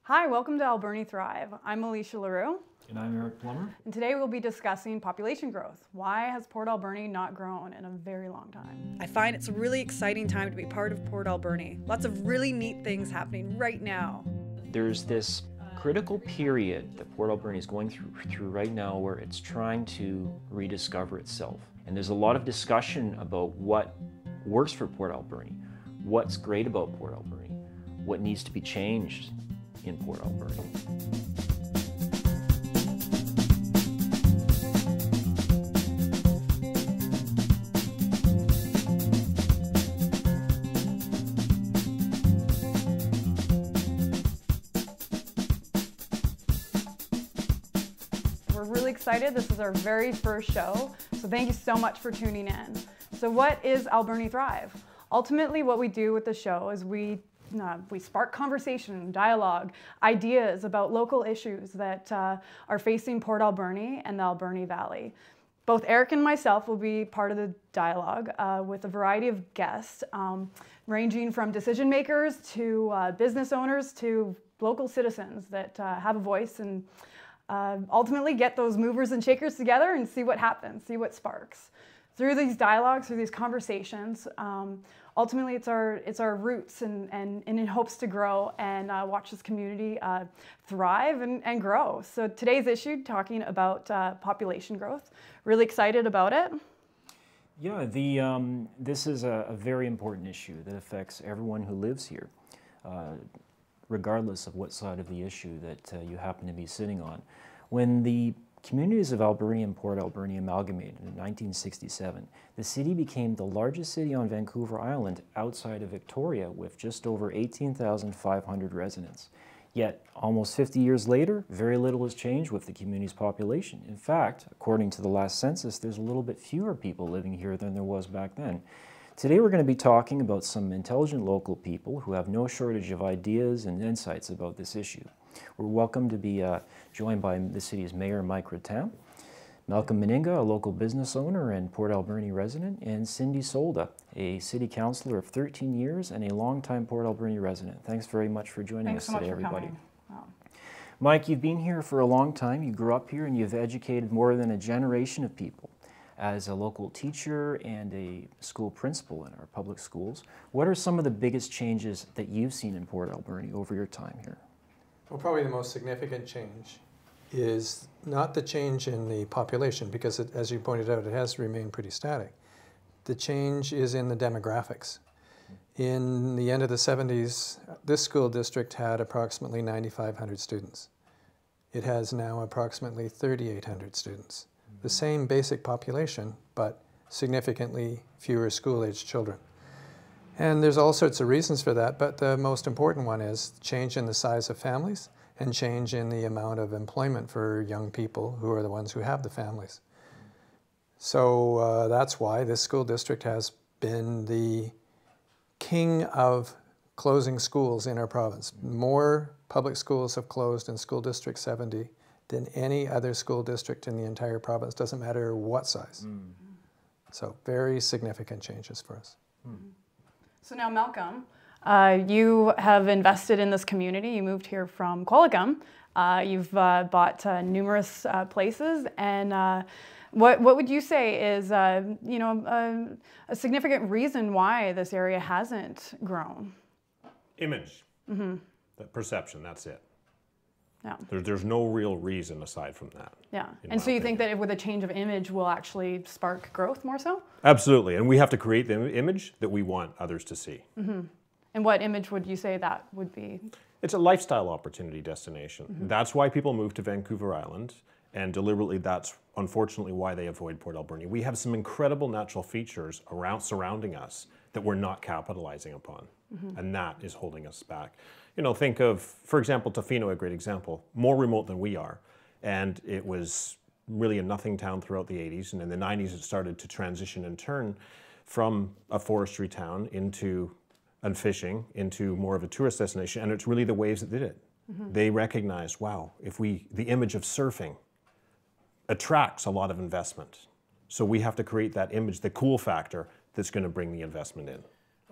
Hi, welcome to Alberni Thrive. I'm Alicia LaRue. And I'm Eric Plummer. And today we'll be discussing population growth. Why has Port Alberni not grown in a very long time? I find it's a really exciting time to be part of Port Alberni. Lots of really neat things happening right now. There's this critical period that Port Alberni is going through right now where it's trying to rediscover itself. And there's a lot of discussion about what works for Port Alberni, what's great about Port Alberni, what needs to be changed in Port Alberni. We're really excited. This is our very first show, so thank you so much for tuning in. So what is Alberni Thrive? Ultimately, what we do with the show is we spark conversation, dialogue, ideas about local issues that are facing Port Alberni and the Alberni Valley. Both Eric and myself will be part of the dialogue with a variety of guests, ranging from decision makers to business owners to local citizens that have a voice and ultimately get those movers and shakers together and see what happens, see what sparks. Through these dialogues, through these conversations, ultimately it's our roots and in hopes to grow and watch this community thrive and grow. So today's issue, talking about population growth. Really excited about it. Yeah, this is a very important issue that affects everyone who lives here, regardless of what side of the issue that you happen to be sitting on. When the communities of Alberni and Port Alberni amalgamated in 1967, the city became the largest city on Vancouver Island outside of Victoria with just over 18,500 residents. Yet, almost 50 years later, very little has changed with the community's population. In fact, according to the last census, there's a little bit fewer people living here than there was back then. Today we're going to be talking about some intelligent local people who have no shortage of ideas and insights about this issue. We're welcome to be joined by the city's Mayor, Mike Rattan, Malcolm Meninga, a local business owner and Port Alberni resident, and Cindy Solda, a city councillor of 13 years and a longtime Port Alberni resident. Thanks very much for joining us today, everybody. Wow. Mike, you've been here for a long time. You grew up here and you've educated more than a generation of people. As a local teacher and a school principal in our public schools, what are some of the biggest changes that you've seen in Port Alberni over your time here? Well, probably the most significant change is not the change in the population, because as you pointed out, it has remained pretty static. The change is in the demographics. In the end of the 70s, this school district had approximately 9,500 students. It has now approximately 3,800 students. The same basic population, but significantly fewer school-aged children. And there's all sorts of reasons for that, but the most important one is change in the size of families and change in the amount of employment for young people who are the ones who have the families. So that's why this school district has been the king of closing schools in our province. More public schools have closed in School District 70 than any other school district in the entire province, doesn't matter what size. So very significant changes for us. So now, Malcolm, you have invested in this community. You moved here from Qualicum. You've bought numerous places, and what would you say is a significant reason why this area hasn't grown? Image, that perception. That's it. Yeah. There's no real reason aside from that. Yeah. And so you think that with a change of image will actually spark growth more so? Absolutely. And we have to create the image that we want others to see. And what image would you say that would be? It's a lifestyle opportunity destination. That's why people move to Vancouver Island, and deliberately that's unfortunately why they avoid Port Alberni. We have some incredible natural features surrounding us that we're not capitalizing upon, and that is holding us back. You know, think of, for example, Tofino, a great example, more remote than we are, and it was really a nothing town throughout the 80s, and in the 90s it started to transition and turn from a forestry town and fishing into more of a tourist destination, and it's really the waves that did it. They recognized, wow, the image of surfing attracts a lot of investment. So we have to create that image, the cool factor that's going to bring the investment in.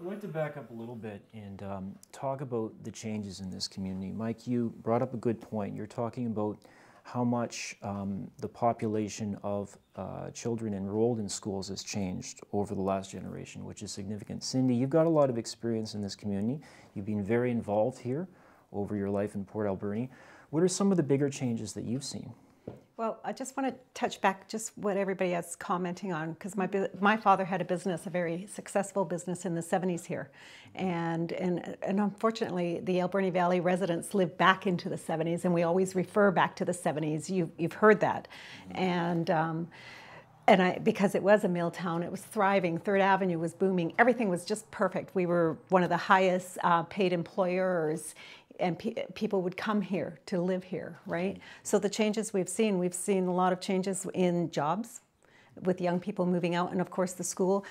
I'd like to back up a little bit and talk about the changes in this community. Mike, you brought up a good point. You're talking about how much the population of children enrolled in schools has changed over the last generation, which is significant. Cindy, you've got a lot of experience in this community. You've been very involved here over your life in Port Alberni. What are some of the bigger changes that you've seen? Well, I just want to touch back just what everybody is commenting on, because my father had a business, a very successful business in the 70s here. And unfortunately, the Alberni Valley residents live back into the 70s, and we always refer back to the 70s. You've heard that. Because it was a mill town, it was thriving. 3rd Avenue was booming. Everything was just perfect. We were one of the highest paid employers, and people would come here to live here, right? So the changes we've seen a lot of changes in jobs with young people moving out, and of course the school.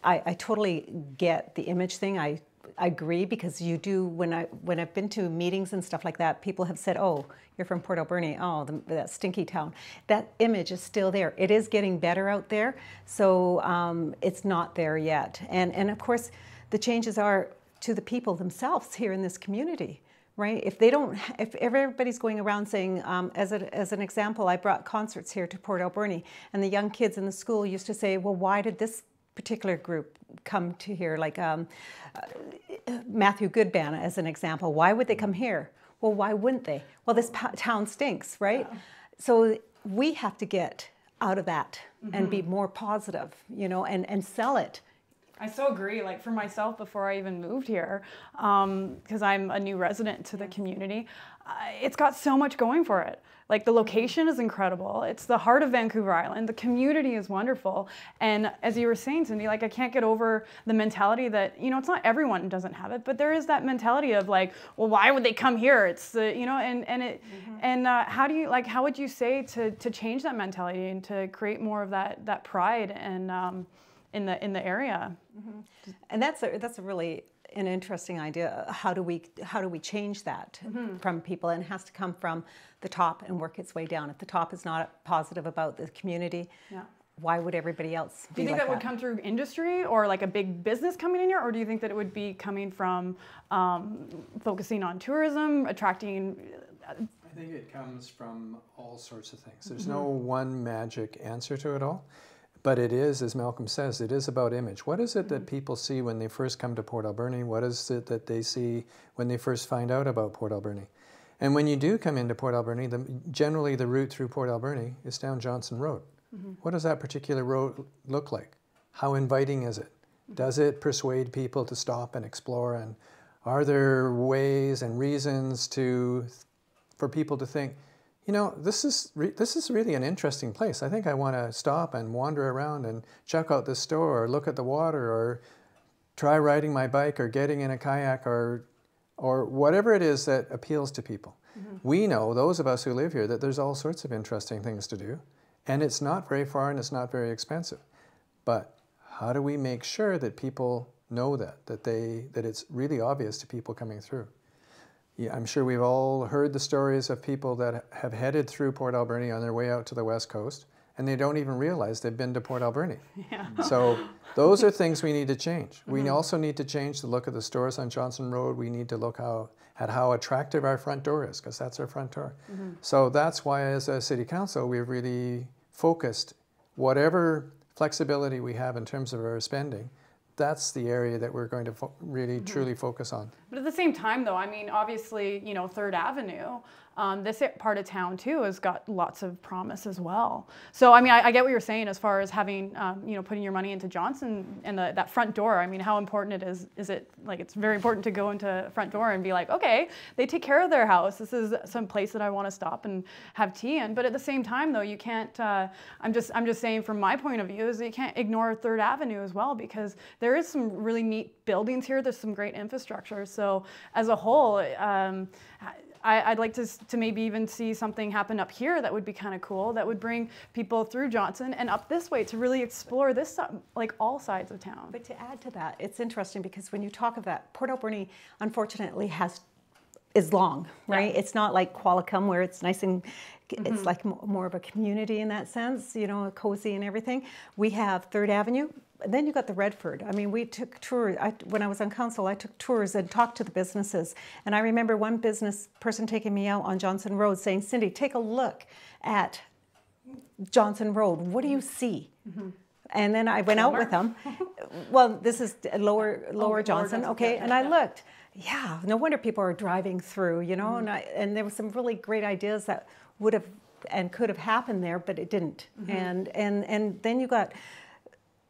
I totally get the image thing. I agree, because you do, when I've been to meetings and stuff like that, people have said, oh, you're from Port Alberni, oh, that stinky town. That image is still there. It is getting better out there, so it's not there yet. And of course, the changes are to the people themselves here in this community. Right? If everybody's going around saying, as an example, I brought concerts here to Port Alberni, and the young kids in the school used to say, well, why did this particular group come to here? Like Matthew Goodban, as an example. Why would they come here? Well, why wouldn't they? Well, this town stinks, right? Yeah. So we have to get out of that and be more positive, you know, and sell it. I so agree. Like for myself, before I even moved here, because I'm a new resident to the community, it's got so much going for it. Like the location is incredible. It's the heart of Vancouver Island. The community is wonderful. And as you were saying, Cindy, like I can't get over the mentality that, you know, it's not everyone doesn't have it, but there is that mentality of like, well, why would they come here? It's the, you know, how would you say to change that mentality and to create more of that pride and in the area? And that's a really an interesting idea. How do we change that from people? And it has to come from the top and work its way down. If the top is not positive about the community, why would everybody else be? Do you think like that would come through industry or like a big business coming in here, or do you think that it would be coming from focusing on tourism, attracting? I think it comes from all sorts of things. There's no one magic answer to it all. But it is, as Malcolm says, it is about image. What is it that people see when they first come to Port Alberni? What is it that they see when they first find out about Port Alberni? And when you do come into Port Alberni, generally the route through Port Alberni is down Johnson Road. What does that particular road look like? How inviting is it? Does it persuade people to stop and explore? And are there ways and reasons for people to think, you know, this is really an interesting place. I think I want to stop and wander around and check out this store or look at the water or try riding my bike or getting in a kayak or whatever it is that appeals to people. We know, those of us who live here, that there's all sorts of interesting things to do, and it's not very far and it's not very expensive. But how do we make sure that people know that it's really obvious to people coming through? Yeah, I'm sure we've all heard the stories of people that have headed through Port Alberni on their way out to the West Coast, and they don't even realize they've been to Port Alberni. So those are things we need to change. We also need to change the look of the stores on Johnson Road. We need to look at how attractive our front door is, because that's our front door. So that's why, as a city council, we've really focused whatever flexibility we have in terms of our spending. That's the area that we're going to really truly focus on. But at the same time, though, I mean, obviously, you know, 3rd Avenue, this part of town too has got lots of promise as well. So, I mean, I get what you're saying as far as having, you know, putting your money into Johnson and that front door. I mean, how important it is it like it's very important to go into a front door and be like, okay, they take care of their house. This is some place that I want to stop and have tea in. But at the same time, though, you can't. I'm just saying from my point of view is that you can't ignore 3rd Avenue as well, because there is some really neat buildings here. There's some great infrastructure. So as a whole, I'd like to maybe even see something happen up here that would be kind of cool, that would bring people through Johnson and up this way to really explore this, like all sides of town. But to add to that, it's interesting because when you talk of that, Port Alberni unfortunately has is long, right? It's not like Qualicum where it's nice and it's like more of a community in that sense, you know, cozy and everything. We have 3rd Avenue. And then you got the Redford. I mean, we took tours. When I was on council, I took tours and talked to the businesses. And I remember one business person taking me out on Johnson Road saying, Cindy, take a look at Johnson Road. What do you see? And then I went out with them. Well, this is lower Johnson, okay? And I looked. Yeah, no wonder people are driving through, you know, and there were some really great ideas that would have and could have happened there, but it didn't. And then you got,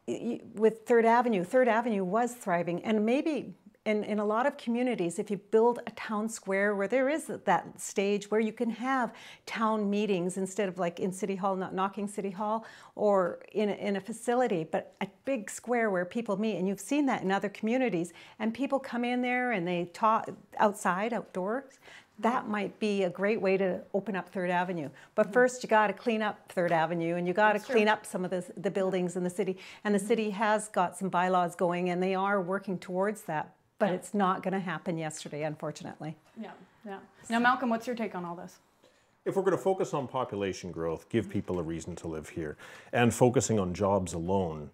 with 3rd Avenue was thriving, and maybe in a lot of communities, if you build a town square where there is that stage where you can have town meetings instead of like in City Hall, not knocking City Hall, or in a facility, but a big square where people meet, and you've seen that in other communities, and people come in there and they talk outdoors, that might be a great way to open up 3rd Avenue. But first you got to clean up 3rd Avenue, and you got to clean up some of the buildings in the city. And the city has got some bylaws going, and they are working towards that. But it's not going to happen yesterday, unfortunately. Yeah. Now, Malcolm, what's your take on all this? If we're going to focus on population growth, give people a reason to live here, and focusing on jobs alone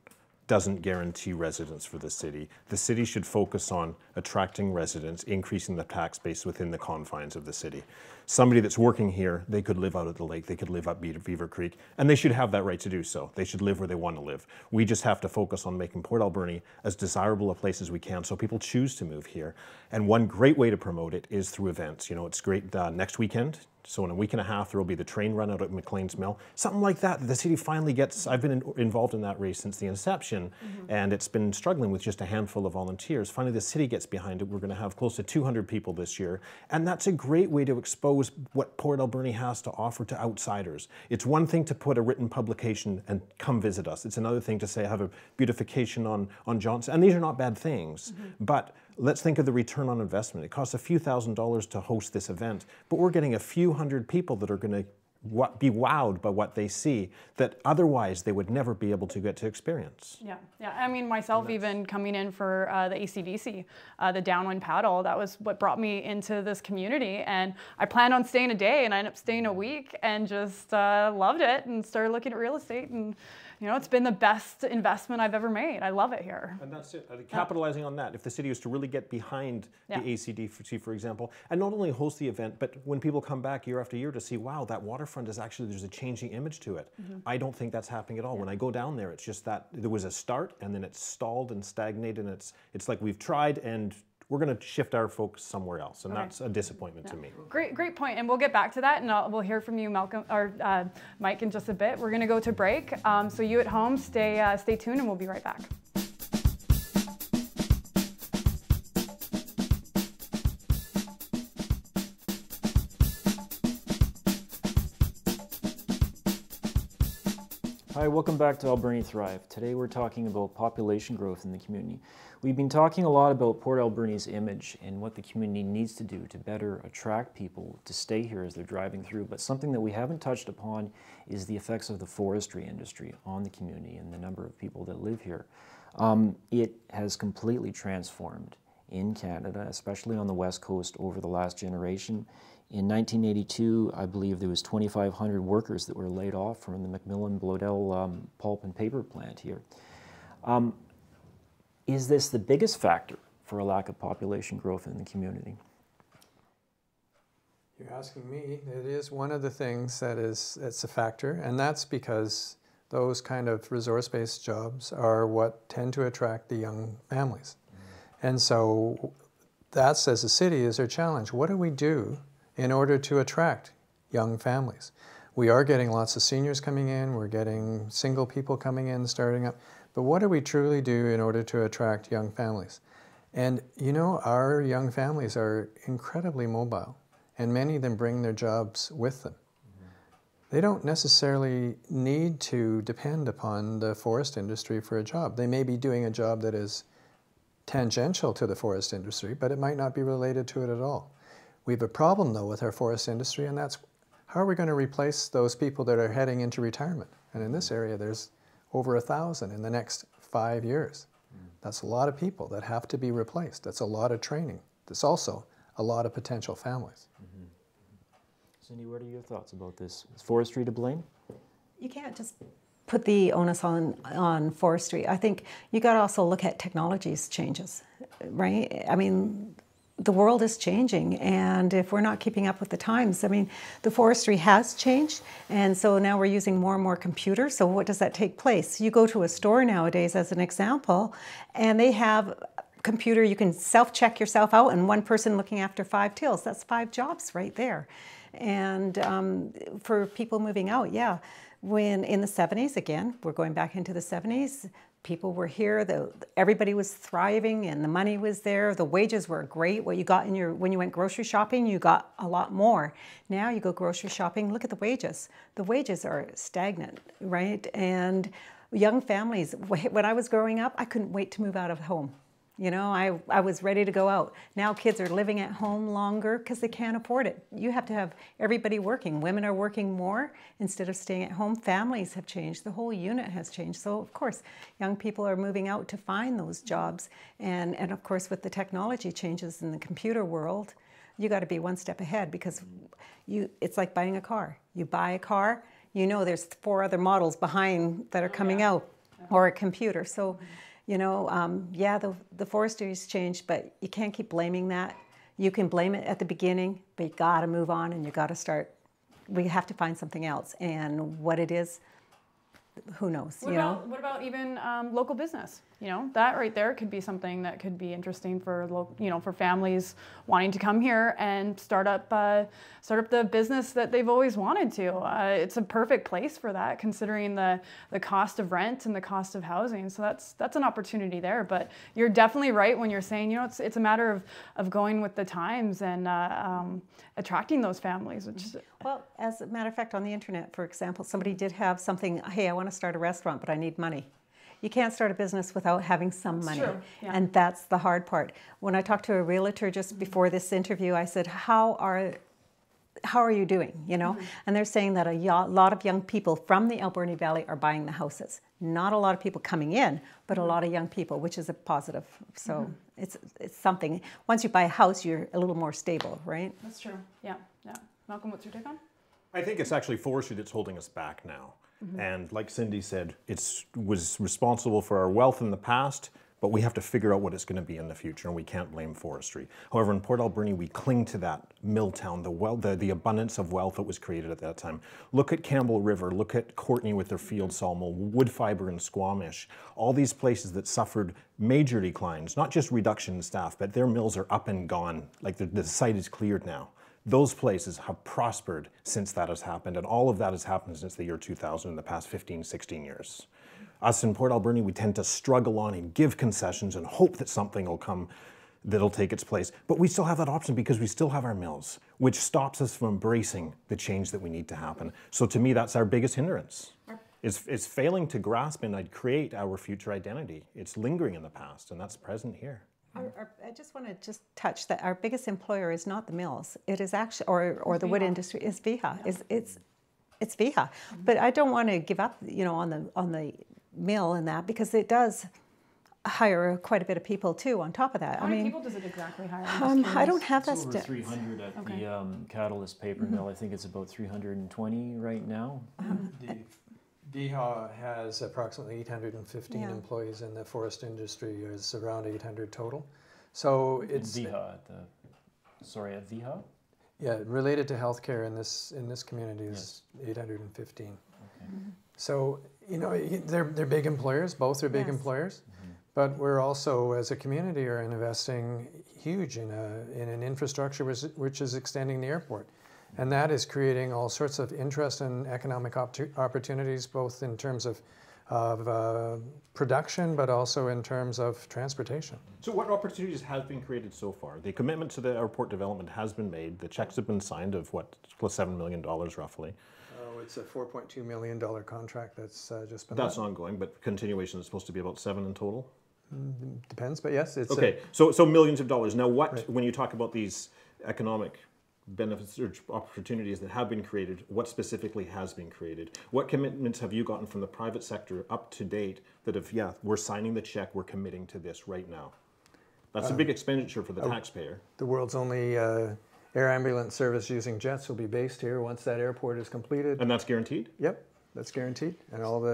doesn't guarantee residents for the city. The city should focus on attracting residents, increasing the tax base within the confines of the city. Somebody that's working here, they could live out at the lake, they could live up Beaver Creek, and they should have that right to do so. They should live where they want to live. We just have to focus on making Port Alberni as desirable a place as we can so people choose to move here. And one great way to promote it is through events. You know, it's great next weekend. So in a week and a half, there will be the train run out at McLean's Mill. Something like that, the city finally gets, I've been involved in that race since the inception, and it's been struggling with just a handful of volunteers. Finally, the city gets behind it. We're going to have close to 200 people this year, and that's a great way to expose what Port Alberni has to offer to outsiders. It's one thing to put a written publication and come visit us. It's another thing to say, I have a beautification on Johnson, and these are not bad things, but let's think of the return on investment. It costs a few $1,000s to host this event, but we're getting a few hundred people that are going to be wowed by what they see that otherwise they would never be able to get to experience. Yeah. I mean, myself even coming in for the ACDC, the downwind paddle, that was what brought me into this community. And I planned on staying a day, and I ended up staying a week, and just loved it, and started looking at real estate. And you know, it's been the best investment I've ever made. I love it here. And that's it. Capitalizing on that, if the city was to really get behind the ACDC, for example, and not only host the event, but when people come back year after year to see, wow, that waterfront is actually, there's a changing image to it. I don't think that's happening at all. When I go down there, it's just that there was a start, and then it's stalled and stagnated, and it's like we've tried, and we're going to shift our focus somewhere else, and that's a disappointment to me. Great point, and we'll get back to that, and we'll hear from you, Malcolm or Mike, in just a bit. We're going to go to break, so you at home stay tuned, and we'll be right back. Hi, welcome back to Alberni Thrive. Today we're talking about population growth in the community. We've been talking a lot about Port Alberni's image and what the community needs to do to better attract people to stay here as they're driving through, but something that we haven't touched upon is the effects of the forestry industry on the community and the number of people that live here. It has completely transformed in Canada, especially on the West Coast over the last generation. In 1982, I believe there was 2,500 workers that were laid off from the Macmillan Bloedel pulp and paper plant here. Is this the biggest factor for a lack of population growth in the community? You're asking me. It is one of the things it's a factor, and that's because those kind of resource-based jobs are what tend to attract the young families. And so that's, as a city, is our challenge. What do we do in order to attract young families? We are getting lots of seniors coming in, we're getting single people coming in, starting up, but what do we truly do in order to attract young families? And you know, our young families are incredibly mobile, and many of them bring their jobs with them. They don't necessarily need to depend upon the forest industry for a job. They may be doing a job that is tangential to the forest industry, but it might not be related to it at all. We have a problem, though, with our forest industry, and that's how are we going to replace those people that are heading into retirement? And in this area, there's over 1,000 in the next 5 years. That's a lot of people that have to be replaced. That's a lot of training. That's also a lot of potential families. Cindy, what are your thoughts about this? Is forestry to blame? You can't just put the onus on forestry. I think you got to also look at technology's changes, right? I mean, the world is changing, and if we're not keeping up with the times, I mean, the forestry has changed, and so now we're using more and more computers. So what does that take place? You go to a store nowadays, as an example, and they have a computer, you can self-check yourself out, and one person looking after 5 tills. That's 5 jobs right there. And for people moving out, yeah, when in the 70s, again, we're going back into the 70s, people were here, everybody was thriving and the money was there, the wages were great. What you got when you went grocery shopping, you got a lot more. Now you go grocery shopping, look at the wages. The wages are stagnant, right? And young families, when I was growing up, I couldn't wait to move out of home. You know, I was ready to go out. Now kids are living at home longer because they can't afford it. You have to have everybody working. Women are working more instead of staying at home. Families have changed. The whole unit has changed. So, of course, young people are moving out to find those jobs. And of course, with the technology changes in the computer world, you got to be one step ahead because it's like buying a car. You buy a car, you know there's 4 other models behind that are coming out, or a computer. So. You know, yeah, the forestry's changed, but you can't keep blaming that. You can blame it at the beginning, but you got to move on and you got to start. We have to find something else, and what it is, who knows? What about even local business? You know, that right there could be something that could be interesting for for families wanting to come here and start up the business that they've always wanted to. It's a perfect place for that, considering the cost of rent and the cost of housing. So that's an opportunity there. But you're definitely right when you're saying, you know, it's a matter of going with the times and attracting those families. Which well, as a matter of fact, on the internet, for example, somebody did have something. Hey, I want to start a restaurant, but I need money. You can't start a business without having some money. True. Yeah. And that's the hard part. When I talked to a realtor just before this interview, I said, how are you doing, you know? And they're saying that a lot of young people from the Alberni Valley are buying the houses. Not a lot of people coming in, but a lot of young people, which is a positive. So it's something. Once you buy a house, you're a little more stable, right? That's true. Yeah. Malcolm, what's your take on? I think it's actually forestry that's holding us back now. And like Cindy said, it was responsible for our wealth in the past, but we have to figure out what it's going to be in the future, and we can't blame forestry. However, in Port Alberni, we cling to that mill town, the abundance of wealth that was created at that time. Look at Campbell River, look at Courtney with their field sawmill, wood fiber and Squamish, all these places that suffered major declines, not just reduction in staff, but their mills are up and gone, like the site is cleared now. Those places have prospered since that has happened, and all of that has happened since the year 2000 in the past 15, 16 years. Us in Port Alberni, we tend to struggle on and give concessions and hope that something will come that'll take its place. But we still have that option because we still have our mills, which stops us from embracing the change that we need to happen. So to me, that's our biggest hindrance. It's failing to grasp and create our future identity. It's lingering in the past, and that's present here. I just want to touch that our biggest employer is not the mills. It is actually, or the wood industry is VIHA. Yeah. It's VIHA. But I don't want to give up, you know, on the mill and that, because it does hire quite a bit of people too on top of that. How many people does it exactly hire? I don't have that. It's over 300 at the Catalyst paper mill. I think it's about 320 right now. VIHA has approximately 815 employees, and the forest industry is around 800 total. So it's VIHA at VIHA? Yeah, related to healthcare in this community is 815. Okay. So you know they're big employers. Both are big employers, but we're also as a community are investing huge in an infrastructure which is extending the airport. And that is creating all sorts of interest and economic opportunities, both in terms of production, but also in terms of transportation. So what opportunities have been created so far? The commitment to the airport development has been made. The checks have been signed of what, plus $7 million roughly. Oh, it's a $4.2 million contract that's just been... That's ongoing, but continuation is supposed to be about 7 in total? Depends, but yes, it's... Okay, so millions of dollars. Now when you talk about these economic benefits or opportunities that have been created, what specifically has been created? What commitments have you gotten from the private sector up to date that have, we're signing the check, we're committing to this right now? That's a big expenditure for the taxpayer. The world's only air ambulance service using jets will be based here once that airport is completed. And that's guaranteed? Yep, that's guaranteed, and all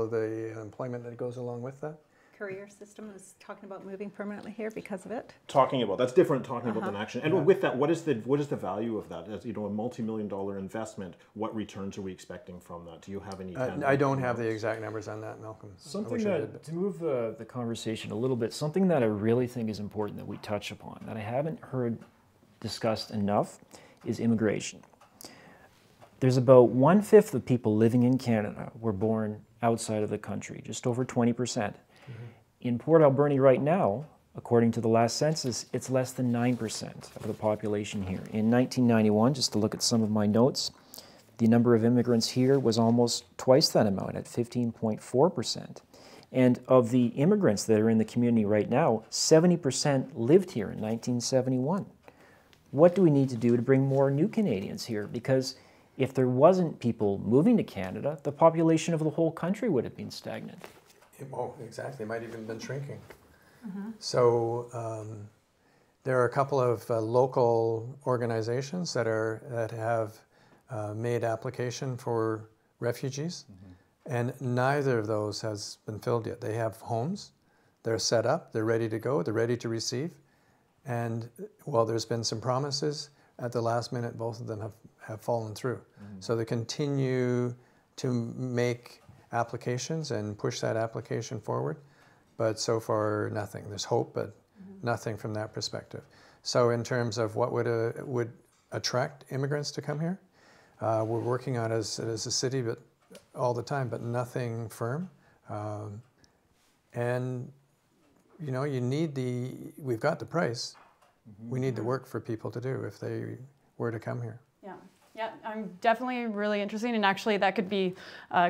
of the employment that goes along with that. Courier system is talking about moving permanently here because of it. Talking about, that's different talking about than action. And with that, what is the value of that? As you know, a multi-million-dollar investment, what returns are we expecting from that? Do you have any? I don't have the exact numbers on that, Malcolm. Something that, to move the conversation a little bit, something that I really think is important that we touch upon, that I haven't heard discussed enough, is immigration. There's about 1/5 of people living in Canada were born outside of the country, just over 20%. In Port Alberni right now, according to the last census, it's less than 9% of the population here. In 1991, just to look at some of my notes, the number of immigrants here was almost twice that amount, at 15.4%. And of the immigrants that are in the community right now, 70% lived here in 1971. What do we need to do to bring more new Canadians here? Because if there wasn't people moving to Canada, the population of the whole country would have been stagnant. Oh, exactly. It might even been shrinking. So there are a couple of local organizations that have made application for refugees, and neither of those has been filled yet. They have homes, they're set up, they're ready to go, they're ready to receive, and while there's been some promises, at the last minute, both of them have fallen through. So they continue to make applications and push that application forward, but so far nothing. There's hope, but nothing from that perspective. So in terms of what would attract immigrants to come here, we're working on as a city, but all the time, but nothing firm. And you know, we've got the price. We need the work for people to do if they were to come here. Yeah, I'm definitely really interested, and actually that could be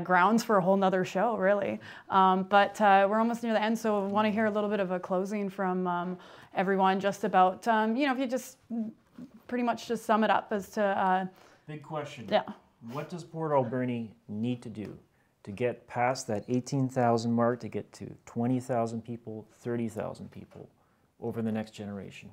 grounds for a whole nother show, really. But we're almost near the end, so I want to hear a little bit of a closing from everyone, just about, you know, if you just pretty much just sum it up as to... Big question. Yeah. What does Port Alberni need to do to get past that 18,000 mark, to get to 20,000 people, 30,000 people over the next generation?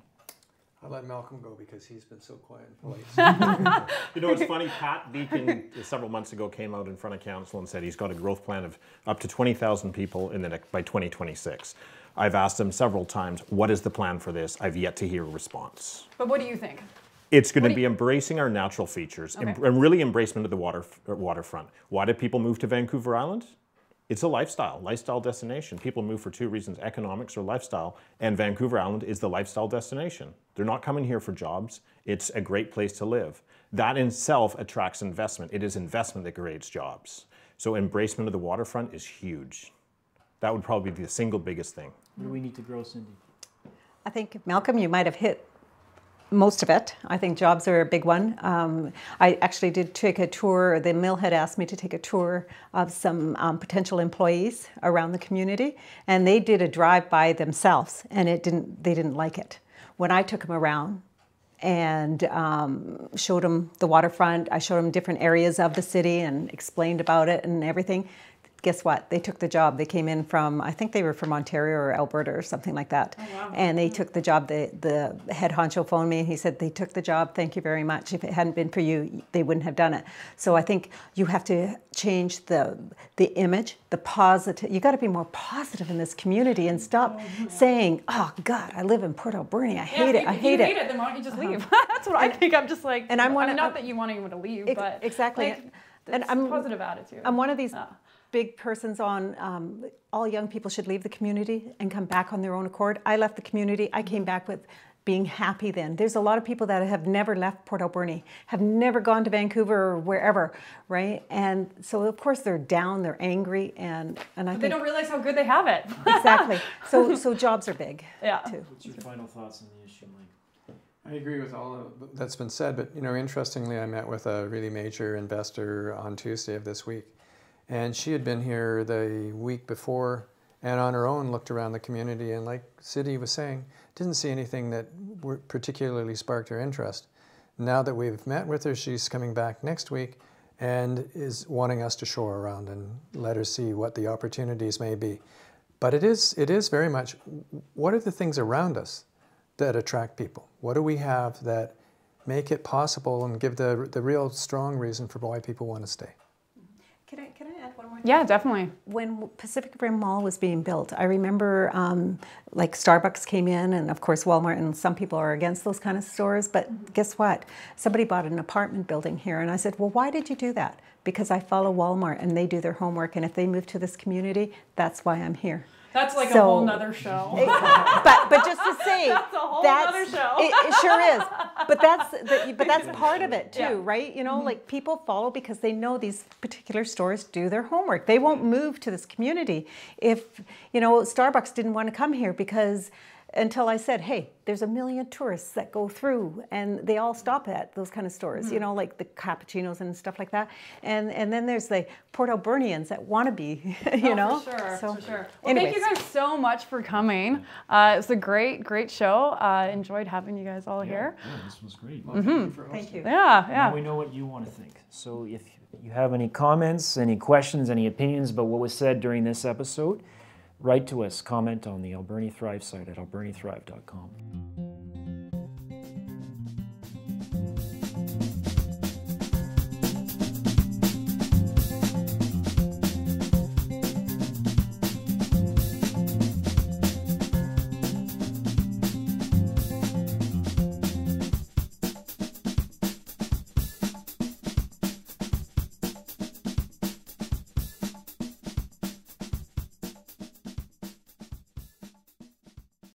I'll let Malcolm go because he's been so quiet and polite. You know, it's funny, Pat Beacon several months ago came out in front of council and said he's got a growth plan of up to 20,000 people by 2026. I've asked him several times, what is the plan for this? I've yet to hear a response. But what do you think? It's going to be embracing our natural features and really embracement of the waterfront. Why do people move to Vancouver Island? It's a lifestyle destination. People move for two reasons, economics or lifestyle, and Vancouver Island is the lifestyle destination. They're not coming here for jobs. It's a great place to live. That in itself attracts investment. It is investment that creates jobs. So embracement of the waterfront is huge. That would probably be the single biggest thing. What do we need to grow, Cindy? I think, Malcolm, you might have hit most of it. I think jobs are a big one. I actually did take a tour. The mill had asked me to take a tour of some potential employees around the community, and they did a drive-by themselves, and they didn't like it. When I took them around and showed them the waterfront, I showed them different areas of the city and explained about it and everything. Guess what? They took the job. They came in from, I think they were from Ontario or Alberta or something like that. Oh, wow. And they took the job. The head honcho phoned me and he said, they took the job. Thank you very much. If it hadn't been for you, they wouldn't have done it. So I think you have to change the image, the positive. You got to be more positive in this community and stop saying, oh God, I live in Port Alberni. I hate it. I hate it. If you hate it, then why don't you just leave? That's what I think. I'm just like, and I'm not that you want anyone to leave, but exactly. Like, and I'm positive attitude. I'm one of these big persons on all young people should leave the community and come back on their own accord. I left the community. I came back with being happy then. There's a lot of people that have never left Port Alberni, have never gone to Vancouver or wherever, right? And so of course they're down, they're angry, and I think they don't realize how good they have it. Exactly. So jobs are big too. What's your final thoughts on the issue, Mike? I agree with all of that's been said, but you know, interestingly, I met with a really major investor on Tuesday of this week. And she had been here the week before and on her own looked around the community and, like Cindy was saying, didn't see anything that particularly sparked her interest. Now that we've met with her, she's coming back next week and is wanting us to show her around and let her see what the opportunities may be. But it is very much, what are the things around us that attract people? What do we have that make it possible and give the real strong reason for why people want to stay? Can I add one more thing? Yeah, definitely. When Pacific Rim Mall was being built, I remember like Starbucks came in, and of course Walmart, and some people are against those kind of stores, but guess what? Somebody bought an apartment building here, and I said, well, why did you do that? Because I follow Walmart, and they do their homework, and if they move to this community, that's why I'm here. That's like a whole nother show. But just to say, that's a whole nother show. It sure is. But that's part of it too, right? You know, like people follow because they know these particular stores do their homework. They won't move to this community if, you know, Starbucks didn't want to come here because until I said, hey, there's a million tourists that go through and they all stop at those kind of stores, you know, like the cappuccinos and stuff like that. And then there's the Port Albernians that want to be, you know. For sure, so, for sure. Well, thank you guys so much for coming. It was a great show. Enjoyed having you guys all here. Yeah, this was great. Well, thank you for hosting. thank you. Yeah. Now we know what you want to think. So if you have any comments, any questions, any opinions about what was said during this episode, write to us, comment on the Alberni Thrive site at albernithrive.com.